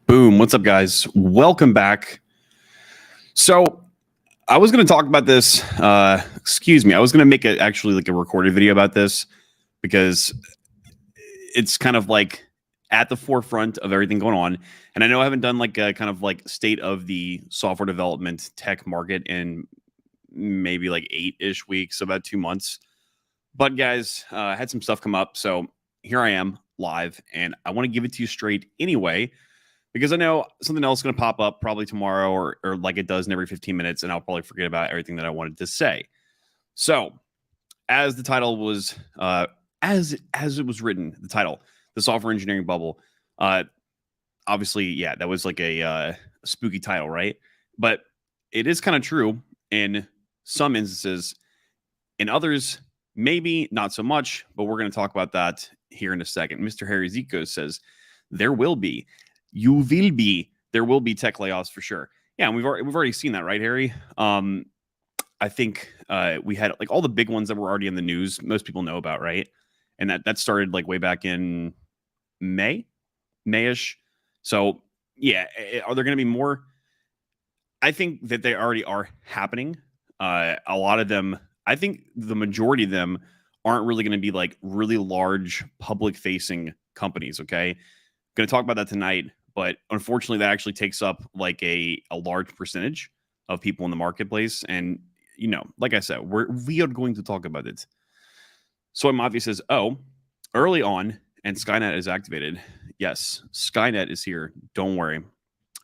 Boom. What's up, guys? Welcome back. So I was going to talk about this. Excuse me. I was going to make actually like a recorded video about this because it's kind of like at the forefront of everything going on. And I know I haven't done like a kind of like state of the software development tech market in maybe like 8-ish weeks, about 2 months. But guys, I had some stuff come up. So here I am live and I want to give it to you straight anyway, because I know something else is going to pop up probably tomorrow or like it does in every 15 minutes, and I'll probably forget about everything that I wanted to say. So, as the title was, as it was written, the title, the software engineering bubble. Obviously, yeah, that was like a spooky title, right? But it is kind of true in some instances. In others, maybe not so much. But we're going to talk about that here in a second. Mr. Harry Zico says there will be. There will be tech layoffs for sure. Yeah, and we've already seen that, right, Harry? I think we had like all the big ones that were already in the news. Most people know about, right? And that started like way back in Mayish. So yeah, are there going to be more? I think that they already are happening. A lot of them, I think the majority of them aren't really going to be like really large public facing companies. Okay, going to talk about that tonight. But unfortunately, that actually takes up like a large percentage of people in the marketplace. And, you know, like I said, we are going to talk about it. So Mafia says, oh, early on, and Skynet is activated. Yes, Skynet is here. Don't worry.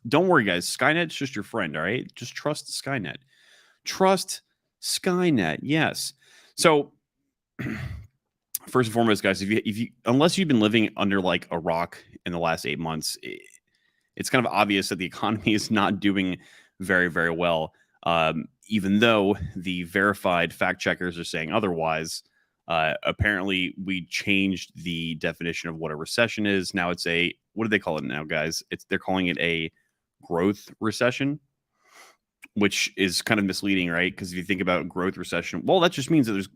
Don't worry, guys. Skynet's just your friend, all right? Just trust Skynet. Trust Skynet, yes. So first and foremost, guys, if you unless you've been living under like a rock in the last 8 months, it's kind of obvious that the economy is not doing very, very well. Even though the verified fact checkers are saying otherwise. Apparently, we changed the definition of what a recession is. Now it's what do they call it now, guys? They're calling it a growth recession, which is kind of misleading, right? Because if you think about growth recession, well, that just means that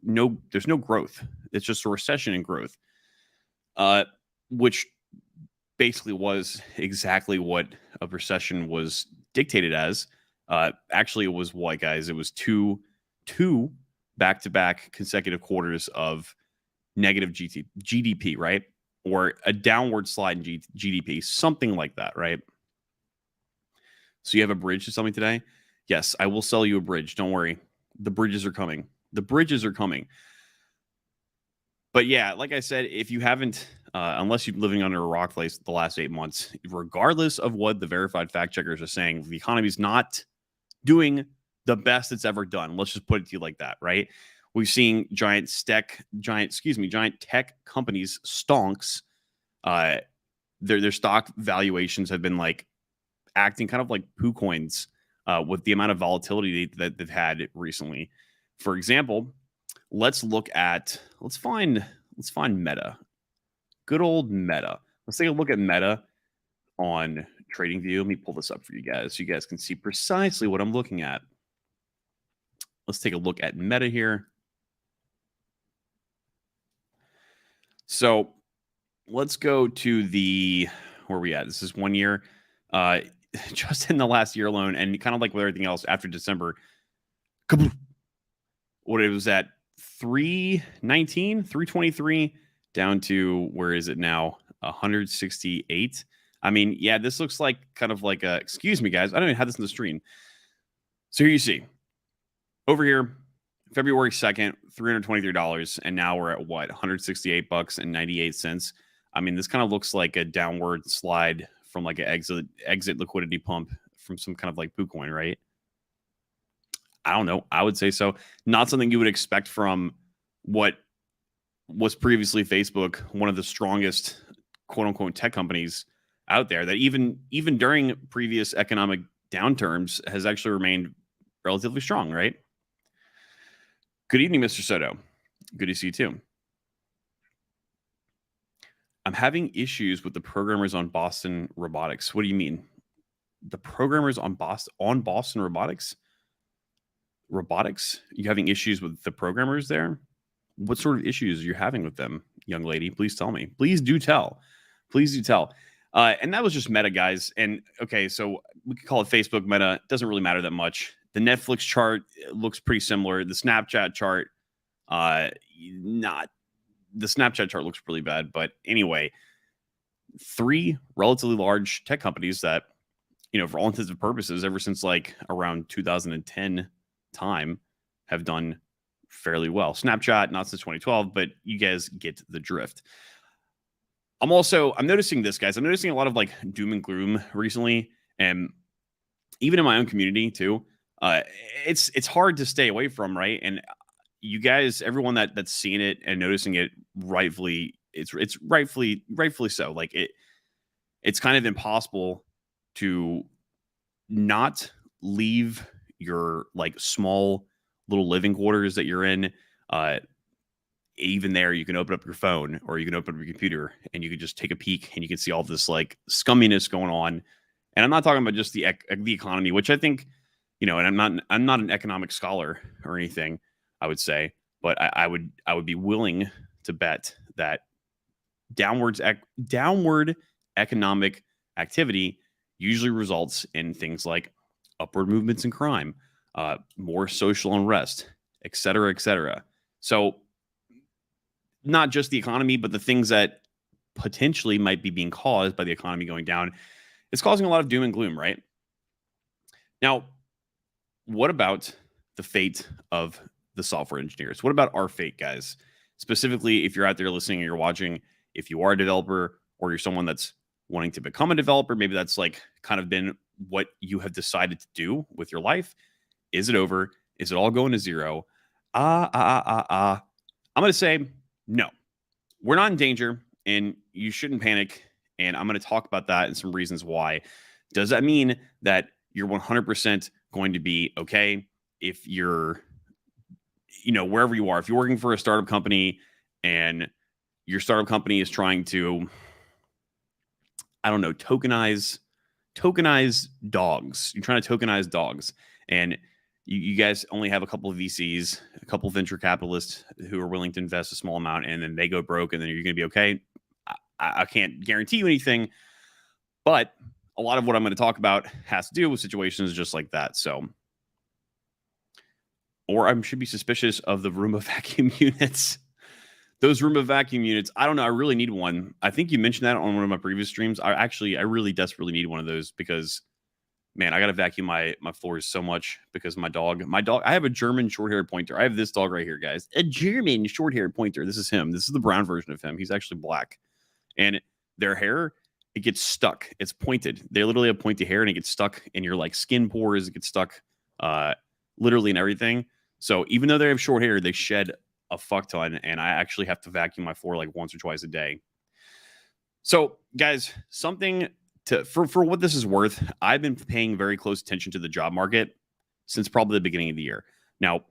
there's no growth. It's just a recession in growth, which basically was exactly what a recession was dictated as. Actually, it was what, guys? It was two back-to-back consecutive quarters of negative GDP, right? Or a downward slide in GDP, something like that, right? So you have a bridge to sell me today? Yes, I will sell you a bridge. Don't worry. The bridges are coming. The bridges are coming. But yeah, like I said, if you haven't, unless you're living under a rock place the last 8 months, regardless of what the verified fact checkers are saying, the economy's not doing the best it's ever done. Let's just put it to you like that, right? We've seen giant tech companies stonks. Their stock valuations have been like acting kind of like poo coins with the amount of volatility that they've had recently. For example, let's find Meta. Good old Meta. Let's take a look at Meta on TradingView. Let me pull this up for you guys so you guys can see precisely what I'm looking at. Let's take a look at Meta here. So let's go to where are we at? This is 1 year. Just in the last year alone, and kind of like with everything else after December, what it was at 319, 323 down to where is it now? 168. I mean, yeah, this looks like kind of like excuse me, guys. I don't even have this in the stream. So here you see over here, February 2nd, $323. And now we're at what? $168.98. I mean, this kind of looks like a downward slide from like an exit liquidity pump from some kind of like poo coin, right? I don't know. I would say so. Not something you would expect from what was previously Facebook, one of the strongest quote unquote tech companies out there, that even during previous economic downturns has actually remained relatively strong, right? Good evening, Mr. Soto. Good to see you too. I'm having issues with the programmers on Boston Robotics. What do you mean? The programmers on Boston Robotics? You having issues with the programmers there? What sort of issues are you having with them, young lady? Please tell me. Please do tell. Please do tell. And that was just Meta, guys. And okay, so we could call it Facebook Meta. It doesn't really matter that much. The Netflix chart looks pretty similar. The Snapchat chart, not the Snapchat chart looks really bad. But anyway, 3 relatively large tech companies that, for all intents and purposes, ever since like around 2010 time, have done fairly well. Snapchat, not since 2012, but you guys get the drift. I'm noticing this, guys. I'm noticing a lot of like doom and gloom recently, and even in my own community too. It's hard to stay away from, right? And you guys, everyone that's seeing it and noticing it, it's rightfully so. Like it's kind of impossible to not leave your like small little living quarters that you're in. Even there, you can open up your phone or you can open up your computer and you can just take a peek and you can see all this like scumminess going on. And I'm not talking about just the economy, which I think, and I'm not an economic scholar or anything, I would say, but I would be willing to bet that downward economic activity usually results in things like upward movements in crime, more social unrest, et cetera, et cetera. So not just the economy, but the things that potentially might be being caused by the economy going down. It's causing a lot of doom and gloom, right? Now, what about the fate of the software engineers? What about our fate, guys? Specifically, if you're out there listening and you're watching, if you are a developer or you're someone that's wanting to become a developer, maybe that's like kind of been what you have decided to do with your life. Is it over? Is it all going to zero? I'm going to say no. We're not in danger, and you shouldn't panic. And I'm going to talk about that and some reasons why. Does that mean that you're 100% going to be okay if you're, wherever you are? If you're working for a startup company and your startup company is trying to, I don't know, tokenize dogs. You're trying to tokenize dogs, and you guys only have a couple of VCs, a couple of venture capitalists who are willing to invest a small amount, and then they go broke, and then you're going to be okay. I can't guarantee you anything, but a lot of what I'm going to talk about has to do with situations just like that. So, or I should be suspicious of the Roomba vacuum units. Those Roomba vacuum units, I don't know. I really need one. I think you mentioned that on one of my previous streams. I really desperately need one of those because, man, I got to vacuum my floors so much because my dog, I have a German short-haired pointer. I have this dog right here, guys. A German short-haired pointer. This is him. This is the brown version of him. He's actually black. And their hair, it gets stuck. It's pointed. They literally have pointy hair and it gets stuck in your like skin pores. It gets stuck literally in everything. So even though they have short hair, they shed a fuck ton. And I actually have to vacuum my floor like once or twice a day. So guys, something for what this is worth, I've been paying very close attention to the job market since probably the beginning of the year. Now,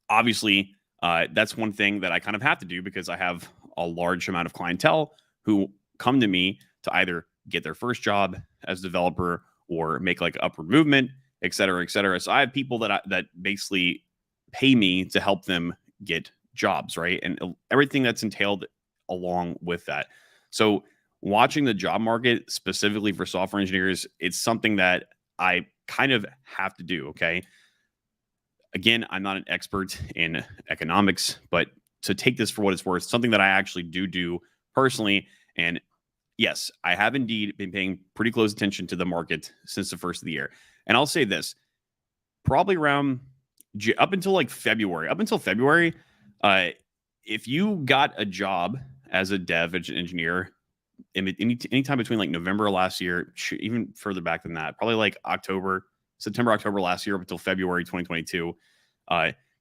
obviously, that's one thing that I kind of have to do because I have a large amount of clientele who come to me to either get their first job as a developer or make like upward movement, et cetera, et cetera. So I have people that basically pay me to help them get jobs, right? And everything that's entailed along with that. So watching the job market specifically for software engineers, it's something that I kind of have to do, okay? Again, I'm not an expert in economics, but to take this for what it's worth, something that I actually do personally. And yes, I have indeed been paying pretty close attention to the market since the first of the year. And I'll say this, probably around up until February, if you got a job as a dev engineer anytime between like November of last year, even further back than that, probably like September, October last year up until February 2022,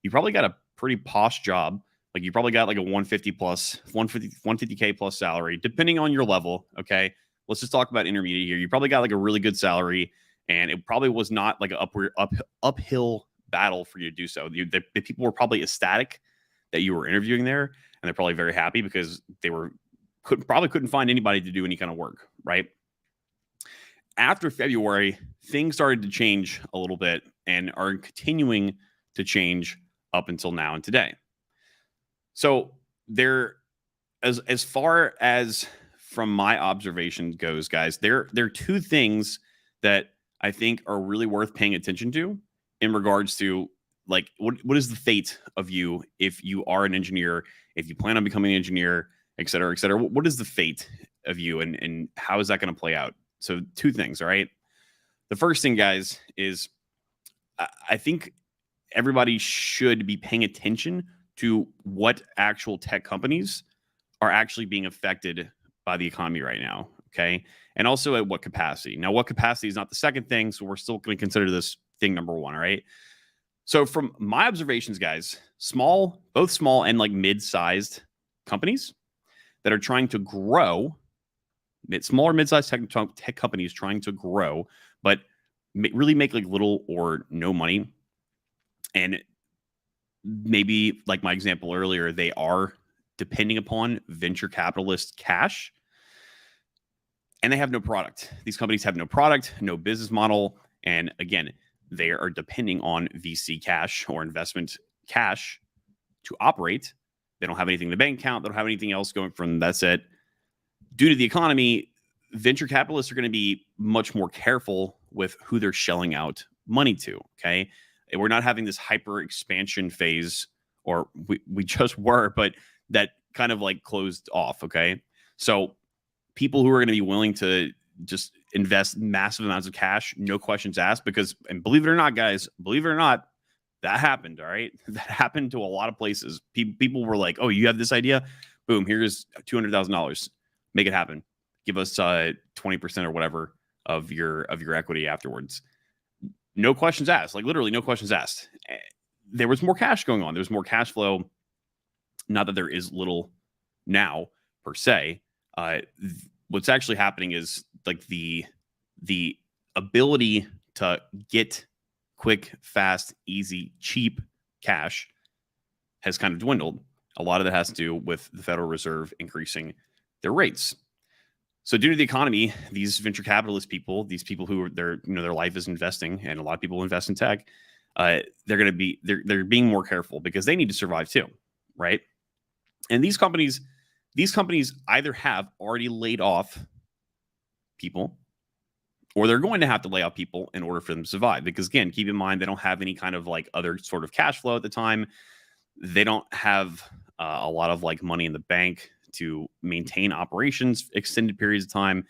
you probably got a pretty posh job. Like you probably got like a 150K plus salary, depending on your level. Okay. Let's just talk about intermediate here. You probably got like a really good salary, and it probably was not like an uphill battle for you to do so. The people were probably ecstatic that you were interviewing there, and they're probably very happy because they couldn't find anybody to do any kind of work, right? After February, things started to change a little bit and are continuing to change up until now and today. So there, as far as from my observation goes, guys, there are two things that I think are really worth paying attention to in regards to like what is the fate of you if you are an engineer, if you plan on becoming an engineer, et cetera, et cetera. What is the fate of you, and how is that going to play out? So two things, all right? The first thing, guys, is I think everybody should be paying attention to what actual tech companies are actually being affected by the economy right now. Okay. And also at what capacity. Now, what capacity is not the second thing. So we're still going to consider this thing number one. All right. So from my observations, guys, both small and like mid-sized companies that are trying to grow, smaller, mid-sized tech companies trying to grow, but really make like little or no money. And maybe like my example earlier, they are depending upon venture capitalist cash, and they have no product. These companies have no product, no business model. And again, they are depending on VC cash or investment cash to operate. They don't have anything in the bank account. They don't have anything else going from that's it. Due to the economy, venture capitalists are going to be much more careful with who they're shelling out money to. Okay. We're not having this hyper expansion phase, or we just were, but that kind of like closed off. Okay. So people who are going to be willing to just invest massive amounts of cash, no questions asked, because, and believe it or not, guys, believe it or not, that happened. All right. That happened to a lot of places. People were like, oh, you have this idea? Boom. Here's $200,000. Make it happen. Give us 20% or whatever of your equity afterwards. No questions asked, like literally no questions asked. There was more cash going on. There's more cash flow. Not that there is little now per se. What's actually happening is like the ability to get quick, fast, easy, cheap cash has kind of dwindled. A lot of that has to do with the Federal Reserve increasing their rates. So due to the economy, these venture capitalist people, these people who their life is investing, and a lot of people invest in tech, they're being more careful because they need to survive too, right? And these companies either have already laid off people, or they're going to have to lay off people in order for them to survive. Because again, keep in mind, they don't have any kind of like other sort of cash flow at the time. They don't have a lot of like money in the bank to maintain operations extended periods of time.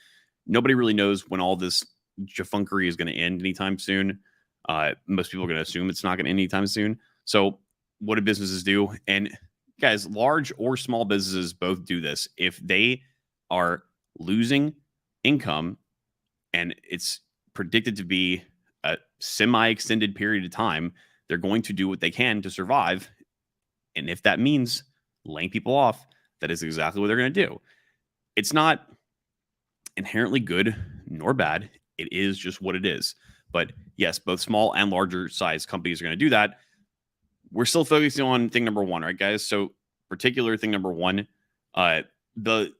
Nobody really knows when all this jafunkery is going to end anytime soon. Most people are going to assume it's not going to end anytime soon. So what do businesses do? And guys, large or small businesses both do this. If they are losing income and it's predicted to be a semi-extended period of time, they're going to do what they can to survive. And if that means laying people off, that is exactly what they're going to do. It's not inherently good nor bad. It is just what it is. But yes, both small and larger size companies are going to do that. We're still focusing on thing number one, right, guys? So particular thing number one, the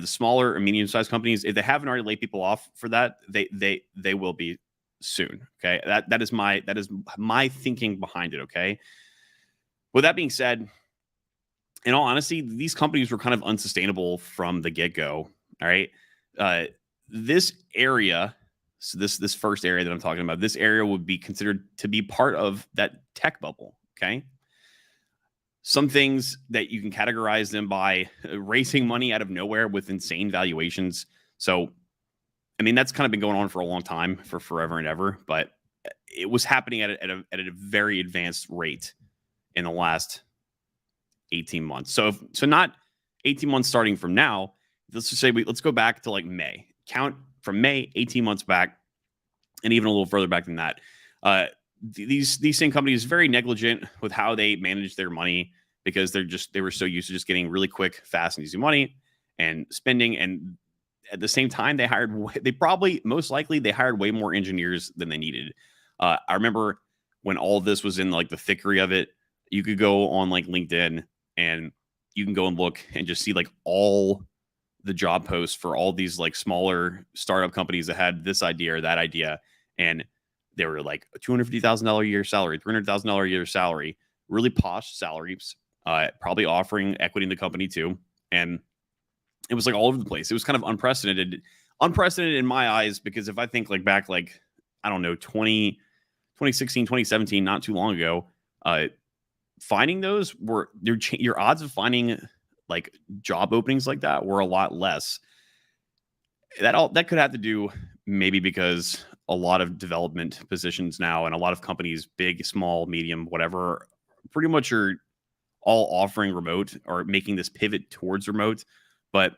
smaller or medium-sized companies, if they haven't already laid people off for that, they will be soon. Okay. That is my thinking behind it. Okay. With that being said, in all honesty, these companies were kind of unsustainable from the get-go. All right. This area, so this first area that I'm talking about, this area would be considered to be part of that tech bubble. Okay. Some things that you can categorize them by raising money out of nowhere with insane valuations. So, I mean, that's kind of been going on for a long time, for forever and ever, but it was happening at a very advanced rate in the last 18 months. So not 18 months starting from now. Let's just say let's go back to like May. Count from May, 18 months back, and even a little further back than that. These same companies very negligent with how they manage their money, because they were so used to just getting really quick, fast, and easy money and spending. And at the same time, they hired way more engineers than they needed. I remember when all this was in like the thickery of it, you could go on like LinkedIn and you can go and look and just see like all the job posts for all these like smaller startup companies that had this idea or that idea. And they were like a $250,000 a year salary, $300,000 a year salary, really posh salaries, probably offering equity in the company too. And It was like all over the place. It was kind of unprecedented in my eyes, because if I think like back, like, I don't know, 2016, 2017, not too long ago, finding those were your odds of finding like job openings like that were a lot less. That could have to do maybe because a lot of development positions now and a lot of companies, big, small, medium, whatever, pretty much are all offering remote or making this pivot towards remote. But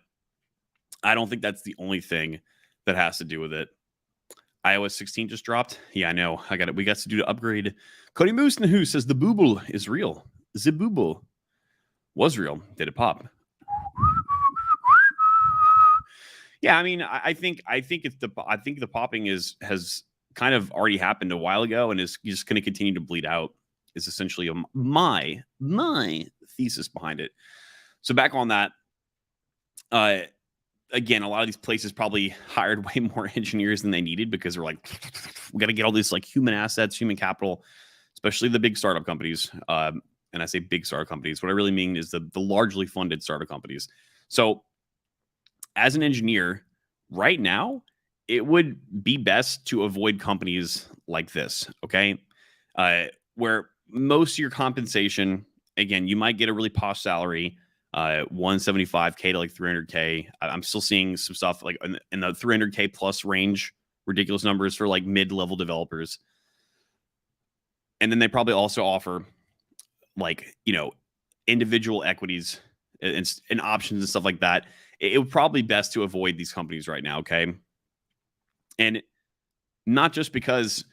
I don't think that's the only thing that has to do with it. iOS 16 just dropped. Yeah, I know. I got it. We got to do to upgrade. Cody Moose and who says the booble is real. The booble was real. Did it pop? Yeah, I mean, I think the popping has kind of already happened a while ago and is just going to continue to bleed out. Is essentially my thesis behind it. So back on that, again, a lot of these places probably hired way more engineers than they needed, because they're like, we got to get all this like human assets, human capital, especially the big startup companies. And I say big startup companies. What I really mean is the largely funded startup companies. So as an engineer right now, it would be best to avoid companies like this, okay? Where most of your compensation, again, you might get a really posh salary, 175K to like 300K. I'm still seeing some stuff like in the 300K plus range, ridiculous numbers for like mid-level developers. And then they probably also offer like, individual equities and options and stuff like that. It would probably be best to avoid these companies right now, okay? And not just because,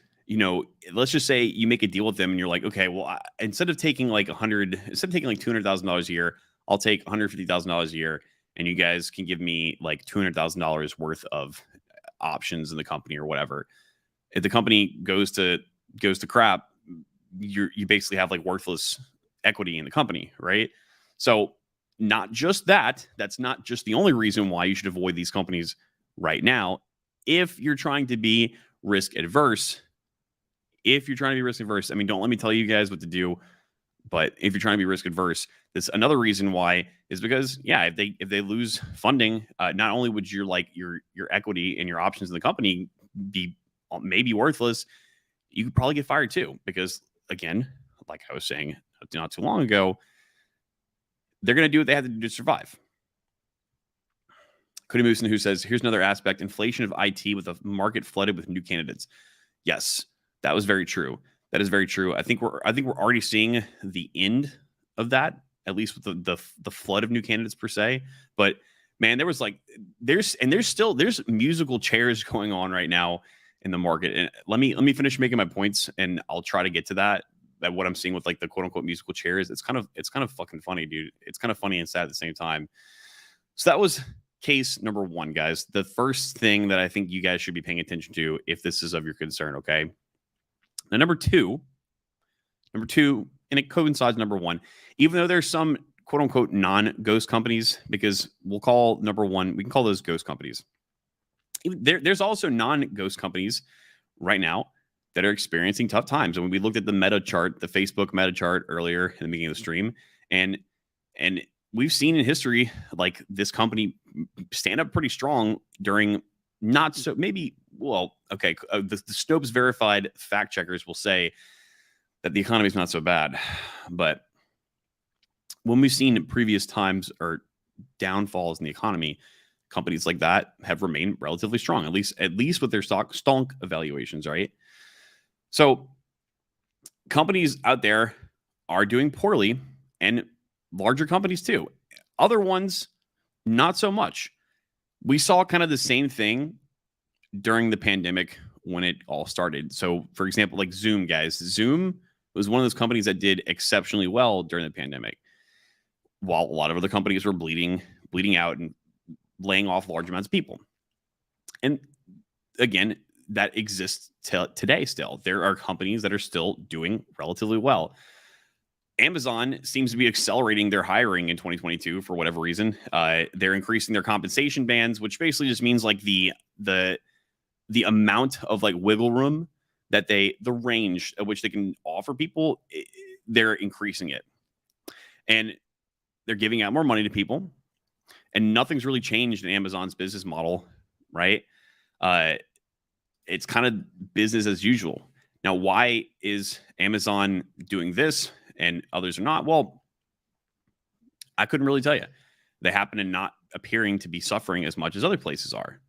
let's just say you make a deal with them and you're like, okay, well, instead of taking like $200,000 a year, I'll take $150,000 a year, and you guys can give me like $200,000 worth of options in the company or whatever. If the company goes to crap, you basically have like worthless equity in the company, right? So not just that's not just the only reason why you should avoid these companies right now. If you're trying to be risk adverse, I mean, don't let me tell you guys what to do, but if you're trying to be risk adverse, that's another reason why, is because, yeah, if they lose funding, not only would your equity and your options in the company be maybe worthless, you could probably get fired too, because again, like I was saying not too long ago, they're going to do what they have to do to survive. Cody Mooson, who says, here's another aspect: inflation of IT with a market flooded with new candidates. Yes, that was very true. That is very true. I think we're already seeing the end of that, at least with the flood of new candidates per se. But man, there's musical chairs going on right now in the market. And let me finish making my points, and I'll try to get to that. That what I'm seeing with like the quote unquote musical chairs, it's kind of fucking funny, dude. It's kind of funny and sad at the same time. So that was case number one, guys. The first thing that I think you guys should be paying attention to if this is of your concern, okay? Now, number two, and it coincides number one, even though there's some quote unquote non-ghost companies, because we can call those ghost companies. There's also non-ghost companies right now that are experiencing tough times. And when we looked at the meta chart, the Facebook meta chart earlier in the beginning of the stream, and we've seen in history like this company stand up pretty strong during not so maybe, well, okay, the Snopes verified fact checkers will say that the economy is not so bad, but when we've seen previous times or downfalls in the economy, companies like that have remained relatively strong, at least with their stock evaluations, right? So companies out there are doing poorly, and larger companies too. Other ones, not so much. We saw kind of the same thing during the pandemic when it all started. So, for example, like Zoom, guys. Zoom was one of those companies that did exceptionally well during the pandemic, while a lot of other companies were bleeding out and laying off large amounts of people. And again, that exists today still. There are companies that are still doing relatively well. Amazon seems to be accelerating their hiring in 2022 for whatever reason. They're increasing their compensation bands, which basically just means like the amount of like wiggle room that the range at which they can offer people, they're increasing it. And they're giving out more money to people. And nothing's really changed in Amazon's business model, right? It's kind of business as usual. Now, why is Amazon doing this and others are not? Well, I couldn't really tell you. They happen to not appearing to be suffering as much as other places are.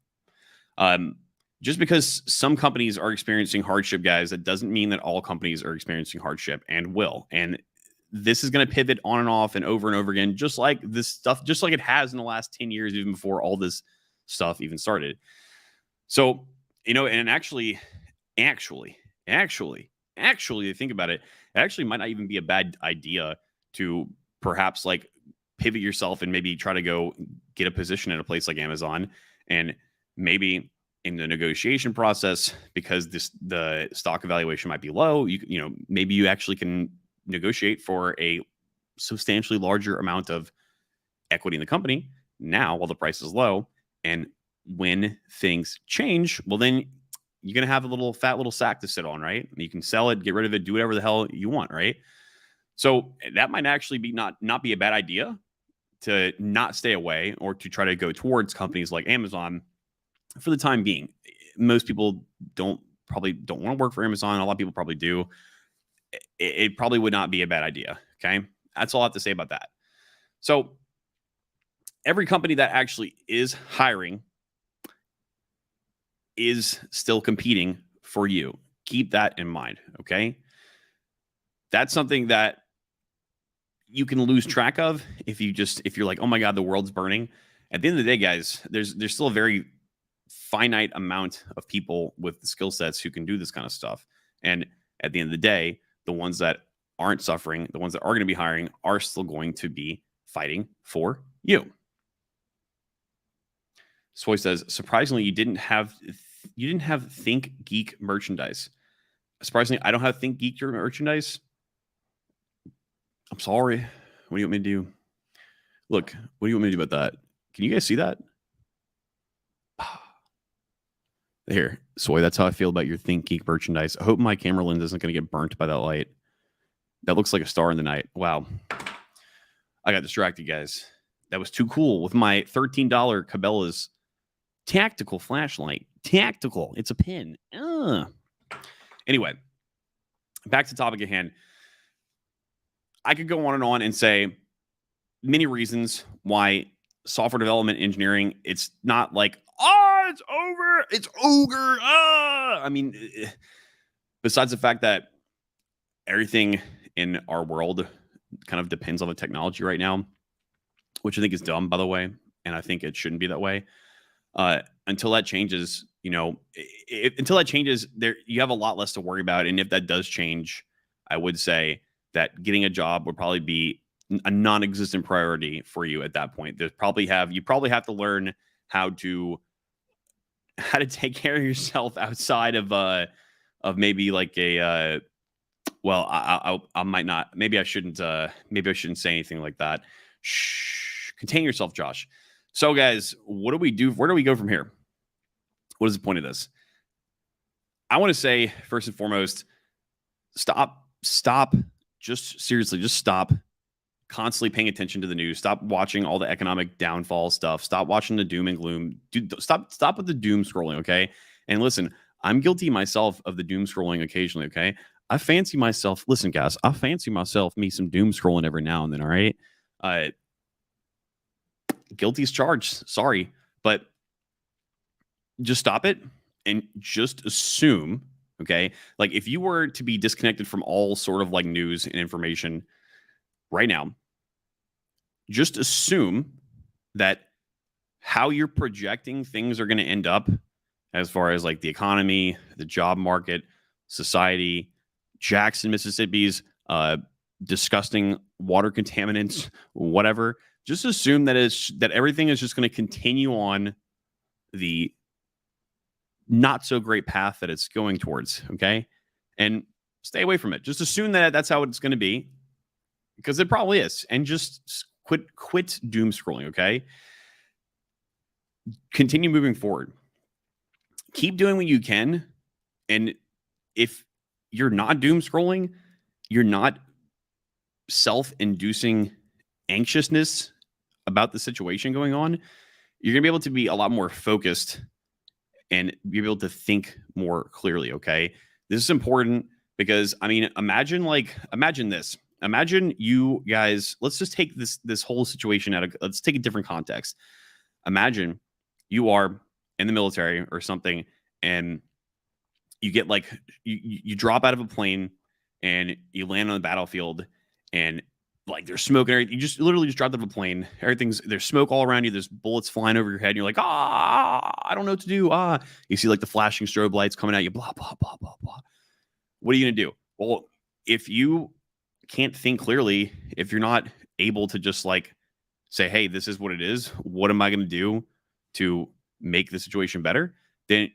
Just because some companies are experiencing hardship, guys, that doesn't mean that all companies are experiencing hardship and will. And this is going to pivot on and off and over again, just like this stuff, just like it has in the last 10 years, even before all this stuff even started. So, and actually, think about it, it actually might not even be a bad idea to perhaps like pivot yourself and maybe try to go get a position at a place like Amazon, and maybe in the negotiation process, because the stock evaluation might be low, maybe you actually can negotiate for a substantially larger amount of equity in the company now while the price is low. And when things change, well, then you're going to have a fat little sack to sit on, right? You can sell it, get rid of it, do whatever the hell you want, right? So that might actually be not be a bad idea to not stay away or to try to go towards companies like Amazon for the time being. Most people probably don't want to work for Amazon. A lot of people probably do. It probably would not be a bad idea. Okay. That's all I have to say about that. So every company that actually is hiring is still competing for you. Keep that in mind. Okay. That's something that you can lose track of if you're like, oh my God, the world's burning. At the end of the day, guys, there's still a very finite amount of people with the skill sets who can do this kind of stuff. And at the end of the day, the ones that aren't suffering, the ones that are going to be hiring, are still going to be fighting for you. Soy says, surprisingly, you didn't have Think Geek merchandise. Surprisingly, I don't have Think Geek merchandise. I'm sorry. What do you want me to do? Look, what do you want me to do about that? Can you guys see that? Here, Soy, that's how I feel about your Think Geek merchandise. I hope my camera lens isn't going to get burnt by that light. That looks like a star in the night. Wow. I got distracted, guys. That was too cool with my $13 Cabela's tactical flashlight. Tactical. It's a pin. Anyway, back to topic at hand. I could go on and say many reasons why software development engineering, it's not like, it's over. It's ogre. I mean, besides the fact that everything in our world kind of depends on the technology right now, which I think is dumb, by the way. And I think it shouldn't be that way. Until that changes, until that changes, there you have a lot less to worry about. And if that does change, I would say that getting a job would probably be a non-existent priority for you at that point. You probably have to learn how to take care of yourself outside of maybe like a well, I might not. Maybe I shouldn't say anything like that. Shh. Contain yourself, Josh. So, guys, what do we do? Where do we go from here? What is the point of this? I want to say, first and foremost, stop. Just seriously, just stop constantly paying attention to the news. Stop watching all the economic downfall stuff. Stop watching the doom and gloom. Dude, stop with the doom scrolling, okay? And listen, I'm guilty myself of the doom scrolling occasionally, okay? I fancy myself, listen, guys, I fancy myself me some doom scrolling every now and then, all right? Guilty as charged. Sorry. But just stop it and just assume, okay? Like if you were to be disconnected from all sort of like news and information right now, just assume that how you're projecting things are going to end up as far as like the economy, the job market, society, Jackson, Mississippi's disgusting water contaminants, whatever. Just assume that everything is just going to continue on the not so great path that it's going towards, okay? And stay away from it. Just assume that that's how it's going to be, because it probably is. And just quit doom scrolling, okay? Continue moving forward. Keep doing what you can. And if you're not doom scrolling, you're not self-inducing anxiousness about the situation going on, you're going to be able to be a lot more focused and be able to think more clearly. Okay. This is important because, I mean, imagine this. Imagine you guys, let's just take this whole situation let's take a different context. Imagine you are in the military or something, and you get like you drop out of a plane and you land on the battlefield, and like there's smoke and everything. You just literally just dropped out of a plane. There's smoke all around you. There's bullets flying over your head. And you're like, I don't know what to do. You see like the flashing strobe lights coming at you. Blah blah blah blah blah. What are you gonna do? Well, if you can't think clearly, if you're not able to just like say, hey, this is what it is. What am I gonna do to make the situation better? Then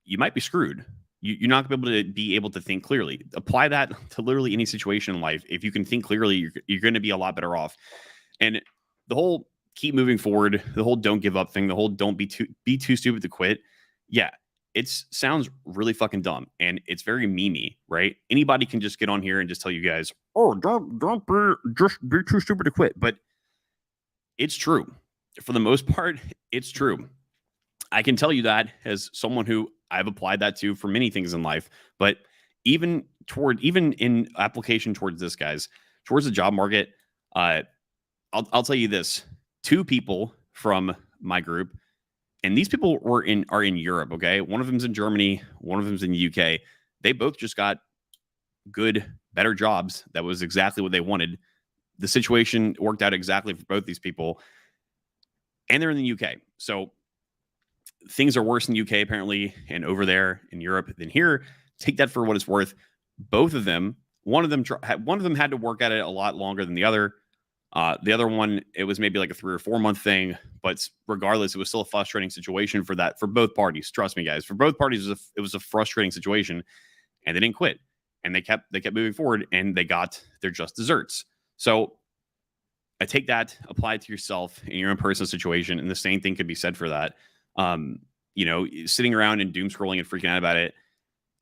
you might be screwed. You're not going to be able to think clearly. Apply that to literally any situation in life. If you can think clearly, you're going to be a lot better off. And the whole keep moving forward, the whole don't give up thing, the whole don't be too stupid to quit. Yeah, it sounds really fucking dumb, and it's very memey, right? Anybody can just get on here and just tell you guys, oh, don't be too stupid to quit. But it's true. For the most part, it's true. I can tell you that as someone who I've applied that to for many things in life, but even in application towards this, guys, towards the job market, I'll tell you this: 2 people from my group, and these people are in Europe. Okay, one of them's in Germany, one of them's in the UK. They both just got better jobs. That was exactly what they wanted. The situation worked out exactly for both these people, and they're in the UK. So things are worse in the UK apparently, and over there in Europe than here. Take that for what it's worth. Both of them, one of them had to work at it a lot longer than the other. The other one, it was maybe like a 3 or 4 month thing, but regardless, it was still a frustrating situation for both parties. Trust me, guys, for both parties, it was a frustrating situation, and they didn't quit, and they kept moving forward, and they got their just desserts. So I take that, apply it to yourself in your own personal situation, and the same thing could be said for that. Sitting around and doom scrolling and freaking out about it,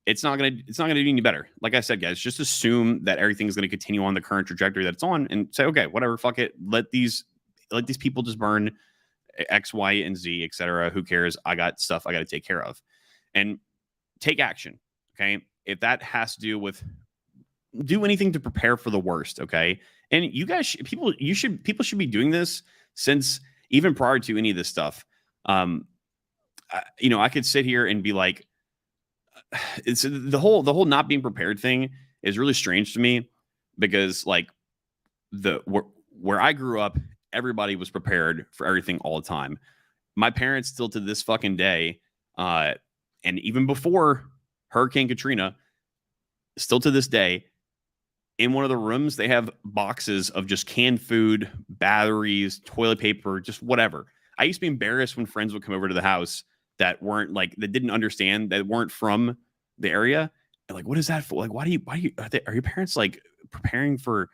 it's not gonna do any better. Like I said, guys, just assume that everything is gonna continue on the current trajectory that it's on, and say, okay, whatever, fuck it. Let these people just burn X, Y, and Z, etc. Who cares? I got stuff I got to take care of, and take action. Okay, if that has to do with do anything to prepare for the worst. Okay, and you guys, people should be doing this since even prior to any of this stuff. I could sit here and be like, it's the whole not being prepared thing is really strange to me, because like where I grew up, everybody was prepared for everything all the time. My parents still to this fucking day, and even before Hurricane Katrina, still to this day, in one of the rooms, they have boxes of just canned food, batteries, toilet paper, just whatever. I used to be embarrassed when friends would come over to the house that didn't understand, that weren't from the area. And like, what is that for? Like, why are your parents like preparing to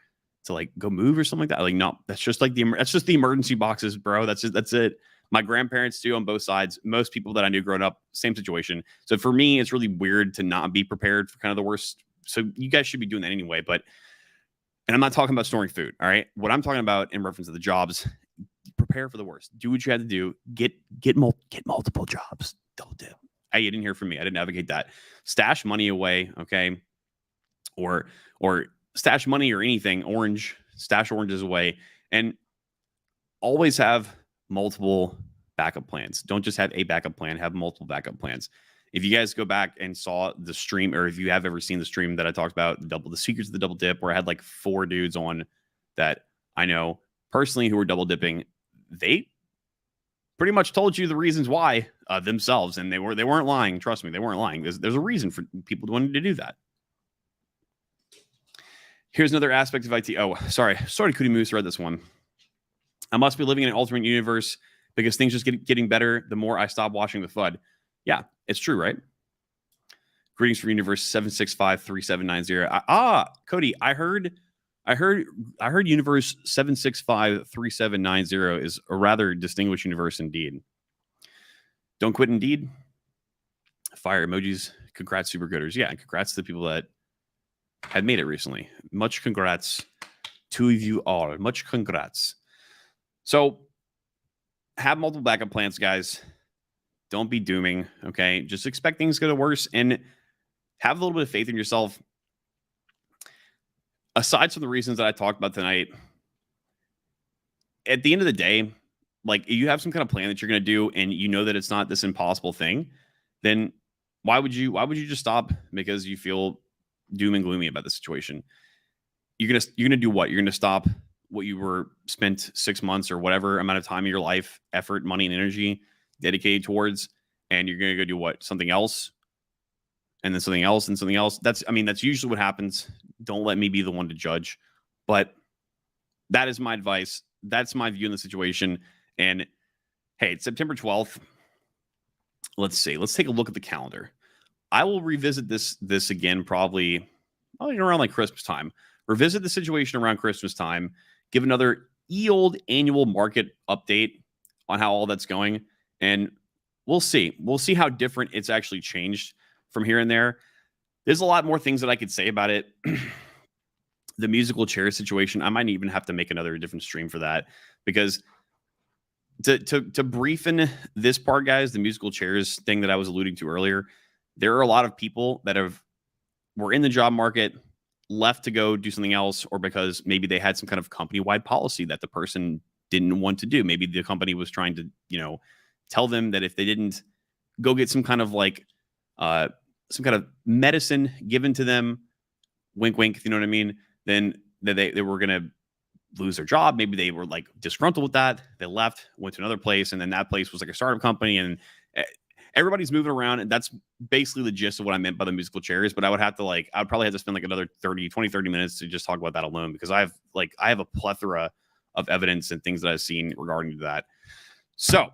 like go move or something like that? Like, no, that's just the emergency boxes, bro. That's it. My grandparents do on both sides. Most people that I knew growing up, same situation. So for me, it's really weird to not be prepared for kind of the worst. So you guys should be doing that anyway. And I'm not talking about storing food. All right. What I'm talking about in reference to the jobs, prepare for the worst. Do what you had to do. Get multiple jobs. Double dip. Hey, you didn't hear from me. I didn't advocate that. Stash money away, okay? Or stash money or anything. Stash oranges away, and always have multiple backup plans. Don't just have a backup plan. Have multiple backup plans. If you guys go back and saw the stream, or if you have ever seen the stream that I talked about, the secrets of the double dip, where I had like 4 dudes on that I know personally who were double dipping, they pretty much told you the reasons why themselves, and they weren't lying. Trust me, they weren't lying. There's a reason for people wanting to do that. Here's another aspect of IT. Oh, sorry, Cootie Moose read this one. I must be living in an alternate universe because things just getting better the more I stop watching the FUD. Yeah, it's true, right? Greetings from Universe 7653790. Cody, I heard Universe 7653790 is a rather distinguished universe indeed. Don't quit indeed. Fire emojis. Congrats, super gooders. Yeah, and congrats to the people that had made it recently. Much congrats to you all. Much congrats. So have multiple backup plans, guys. Don't be dooming. Okay. Just expect things to get worse and have a little bit of faith in yourself. Aside from the reasons that I talked about tonight, at the end of the day, like if you have some kind of plan that you're going to do and you know that it's not this impossible thing, then why would you just stop because you feel doom and gloomy about the situation? You're gonna do what? You're gonna stop what you were spent 6 months or whatever amount of time of your life, effort, money, and energy dedicated towards, and you're gonna go do what? Something else, and then something else, and something else. That's usually what happens. Don't let me be the one to judge, but that is my advice. That's my view in the situation. And hey, it's September 12th. Let's see. Let's take a look at the calendar. I will revisit this again probably around like Christmas time. Revisit the situation around Christmas time. Give another old annual market update on how all that's going, and we'll see. We'll see how different it's actually changed from here and there. There's a lot more things that I could say about it. The musical chair situation, I might even have to make another different stream for that, because to brief in this part, guys, the musical chairs thing that I was alluding to earlier, there are a lot of people that were in the job market, left to go do something else, or because maybe they had some kind of company-wide policy that the person didn't want to do. Maybe the company was trying to, tell them that if they didn't go get some kind of medicine given to them, wink, wink, if you know what I mean, then they were going to lose their job. Maybe they were like disgruntled with that. They left, went to another place, and then that place was like a startup company, and everybody's moving around. And that's basically the gist of what I meant by the musical chairs. But I would probably have to spend like another 30 minutes to just talk about that alone, because I have a plethora of evidence and things that I've seen regarding that. So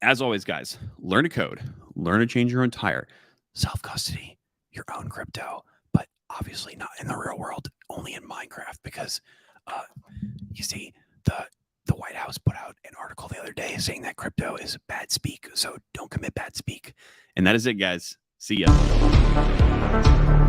as always, guys, learn to code, learn to change your own tire, self-custody, your own crypto, but obviously not in the real world, only in Minecraft, because you see, the White House put out an article the other day saying that crypto is bad speak, so don't commit bad speak. And that is it, guys. See ya.